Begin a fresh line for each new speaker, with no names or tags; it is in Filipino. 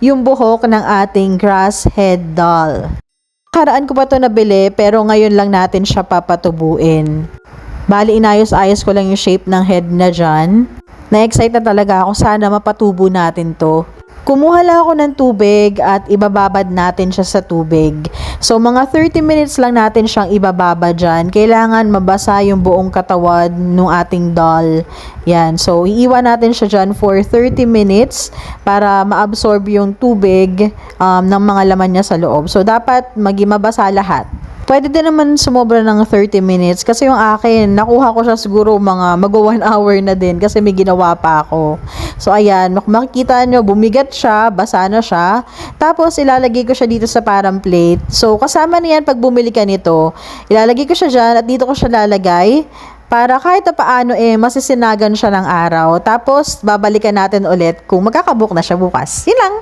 yung buhok ng ating grass head doll. Karaan ko pa to nabili pero ngayon lang natin siya papatubuin. Bali inayos-ayos ko lang yung shape ng head na dyan. Na-excite na talaga ako, sana mapatubo natin to. Kumuha lang ako ng tubig at ibababad natin siya sa tubig. So mga 30 minutes lang natin siyang ibababa dyan. Kailangan mabasa yung buong katawan ng ating doll. Yan. So iiwan natin siya dyan for 30 minutes para ma-absorb yung tubig ng mga laman niya sa loob. So dapat mabasa lahat. Pwede din naman sumobra ng 30 minutes kasi yung akin, nakuha ko siya siguro mag 1 hour na din kasi may ginawa pa ako. So ayan, makikita nyo, bumigat siya, basa na siya. Tapos ilalagay ko siya dito sa parang plate. So kasama niyan pag bumili ka nito, ilalagay ko siya dyan at dito ko siya lalagay para kahit na paano masisinagan siya ng araw. Tapos babalikan natin ulit kung magkakabook na siya bukas. Yun lang.